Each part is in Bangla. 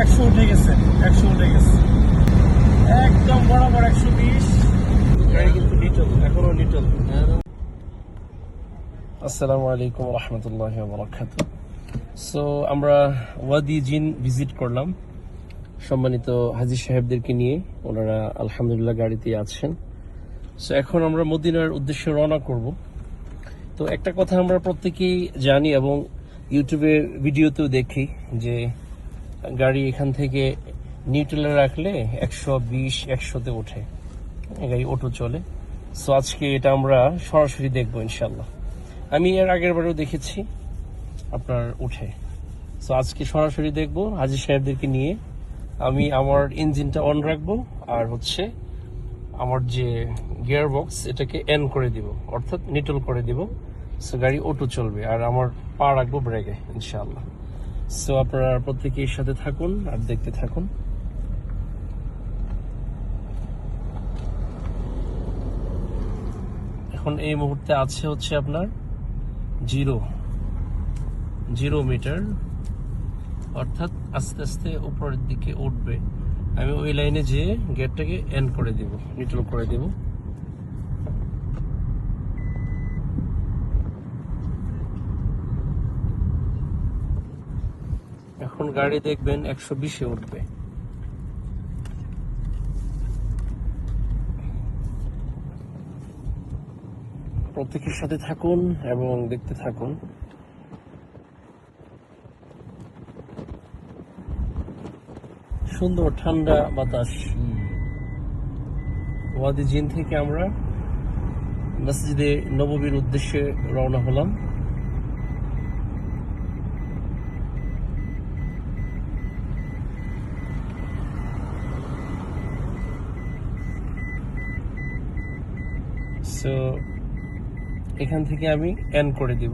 100 উঠে গেছে, 100 উঠে গেছে, একদম বরাবর 120। গাড়ি কিন্তু লিটল, এখনো লিটল। আসসালামু আলাইকুম রহমতুল্লাহি ওয়া বারাকাতুহু। সো আমরা ওয়াদি জিন ভিজিট করলাম সম্মানিত হাজী সাহেবদেরকে নিয়ে। ওনারা আলহামদুলিল্লাহ গাড়িতে আছেন। সো এখন আমরা মদিনার উদ্দেশ্যে রওনা করব। তো একটা কথা আমরা প্রত্যেকেই জানি এবং ইউটিউবের ভিডিওতেও দেখি যে গাড়ি এখান থেকে নিউট্রালে রাখলে 120-100-তে ওঠে, গাড়ি অটো চলে। সো আজকে এটা আমরা সরাসরি দেখবো ইনশাল্লাহ। আমি এর আগের বারেও দেখেছি আপনার উঠে। সো আজকে সরাসরি দেখবো হাজী সাহেবদেরকে নিয়ে। আমি আমার ইঞ্জিনটা অন রাখবো আর আমার যে গিয়ার বক্স এটাকে এন করে দিব, অর্থাৎ নিউট্রাল করে দিব। সো গাড়ি অটো চলবে আর আমার পা রাখবো ব্রেকে ইনশাআল্লাহ। সো আপনারা প্রত্যেকেই সাথে থাকুন আর দেখতে থাকুন। এখন এই মুহূর্তে আছে আপনার 0 মিটার, অর্থাৎ আস্তে আস্তে উপরের দিকে উঠবে। আমি ওই লাইনে যে গেটটাকে এন্ড করে দিব, নিউট্রাল করে দিব। এখন গাড়ি দেখবেন 120-এ উঠবে। প্রত্যেকের সাথে থাকুন এবং দেখতে থাকুন। সুন্দর ঠান্ডা বাতাস। ওয়াদি জিন থেকে আমরা মসজিদে নববীর উদ্দেশ্যে রওনা হলাম। সো এখান থেকে আমি এন করে দিব,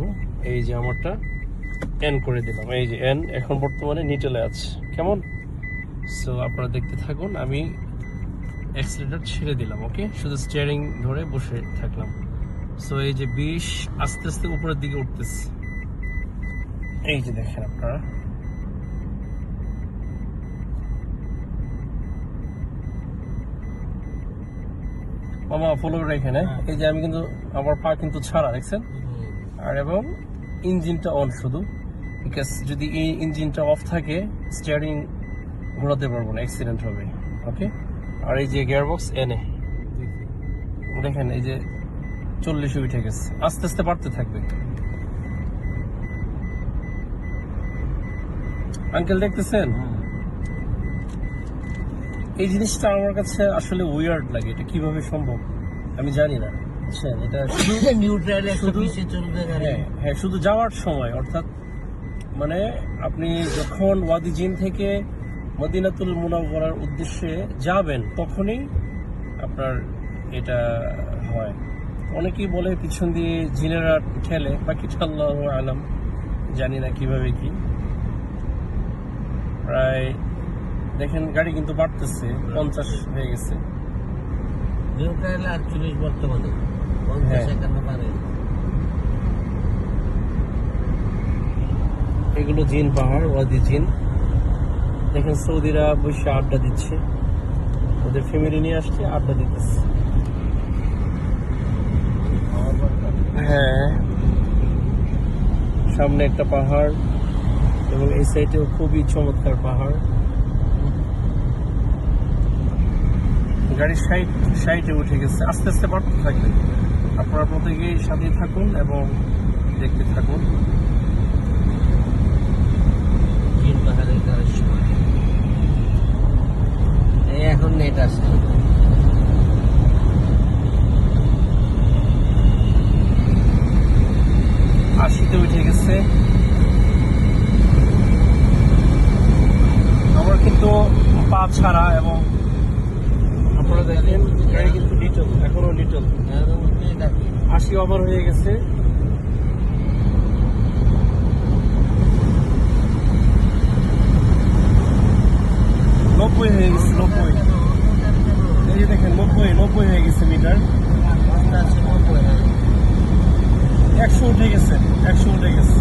এই যে আমারটা এন করে দিলাম, এই যে এন এখন বর্তমানে নিউট্রালে আছে। কেমন? সো আপনারা দেখতে থাকুন। আমি অ্যাক্সিলারেটর ছেড়ে দিলাম, ওকে, শুধু স্টিয়ারিং ধরে বসে থাকলাম। সো এই যে 20 আস্তে আস্তে উপরের দিকে উঠতেছে, এই যে দেখেন আপনারা। মামা ফলো রেখে না, এই যে আমি কিন্তু আমার পা কিন্তু ছাড়া দেখছেন, আর এবং ইঞ্জিনটা অন শুধু, বিকজ যদি এই ইঞ্জিনটা অফ থাকে স্টিয়ারিং ঘোরাতে পারবো না, অ্যাক্সিডেন্ট হবে। ওকে, আর এই যে গিয়ারবক্স এনে দেখেন, এই যে 40-এ উঠে গেছে, আস্তে আস্তে বাড়তে থাকবে। আঙ্কেল দেখতেছেন, এই জিনিসটা আমার কাছে আসলে উইয়ার্ড লাগে। এটা কিভাবে সম্ভব আমি জানি না, বুঝছেন? এটা শুধু নিউট্রালে চলবে। হ্যাঁ, শুধু যাওয়ার সময়, অর্থাৎ মানে আপনি যখন ওয়াদি জিন থেকে মদিনাতুল মুনাওয়ারার উদ্দেশ্যে যাবেন তখনই আপনার এটা হয়। অনেকেই বলে পিছন দিয়ে জিনেরা ঠেলে, বাকিটা আল্লাহু আলাম, জানি না কিভাবে কি। প্রায় দেখেন গাড়ি কিন্তু বাড়তেছে, 50 হয়ে গেছে। নিউট্রালে 48 বর্তমানে, 50-51 পারে। এগুলো জিন পাহাড়, ওয়াদি জিন। দেখেন সৌদিরা বসে আড্ডা দিচ্ছে, ওদের ফ্যামিলি নিয়ে আসছে, আড্ডা দিতেছে। হ্যাঁ, সামনে একটা পাহাড় এবং এই সাইডেও খুবই চমৎকার পাহাড়। গাড়ি সাইডে উঠে গেছে, আস্তে আস্তে বাড়তে থাকবে। আপনারা প্রত্যেকেই সাথে থাকুন এবং দেখতে থাকুন। এখন নেট আছে, 80-তে উঠে গেছে। আমার কিন্তু পা ছাড়া, এবং আপনারা দেখেন গাড়ি কিন্তু লিটল, এখনো লিটল। 80 ওভার হয়ে গেছে। নব্বই হয়ে গেছে, 90। এই যে দেখেন 90 হয়ে গেছে মিটার। 100 উঠে গেছে, 100 উঠে গেছে।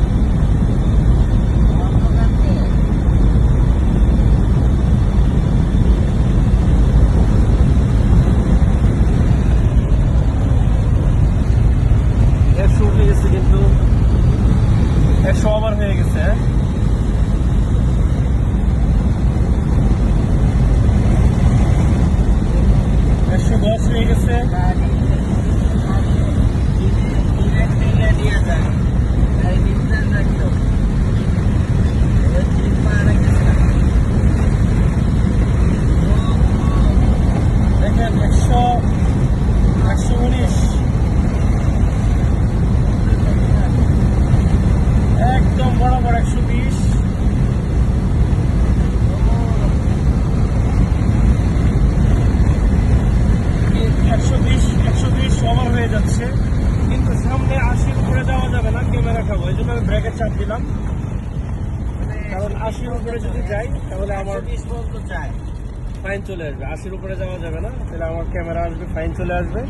তাহলে আমার 120 পর্যন্ত চায়। ফাইন চলে আসবে। 80-র উপরে যাওয়া যাবে না, তাহলে আমার ক্যামেরা আসবে, ফাইন চলে আসবে।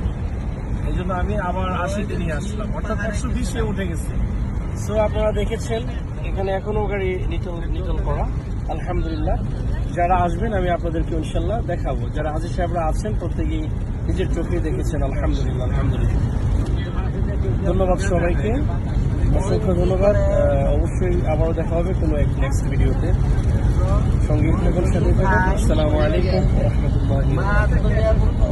এই জন্য আমি আবার 80-তে নিয়ে আসলাম, অর্থাৎ 120-এ উঠে গেছে। সো আপনারা দেখেছেন এখানে এখনো গাড়ি নিটল করা, আলহামদুলিল্লাহ। যারা আসবেন আমি আপনাদেরকে ইনশাল্লাহ দেখাবো। যারা হাজি সাহেবরা আছেন প্রত্যেকেই নিজের চোখে দেখেছেন, আলহামদুলিল্লাহ আলহামদুলিল্লাহ। ধন্যবাদ সবাইকে, অসংখ্য ধন্যবাদ। অবশ্যই আবারও দেখা হবে কোনো এক নেক্সট ভিডিওতে। সঙ্গে থাকুন, সাথে থাকুন। আসসালামু আলাইকুম ওয়া রাহমাতুল্লাহি ওয়া বারাকাতুহু।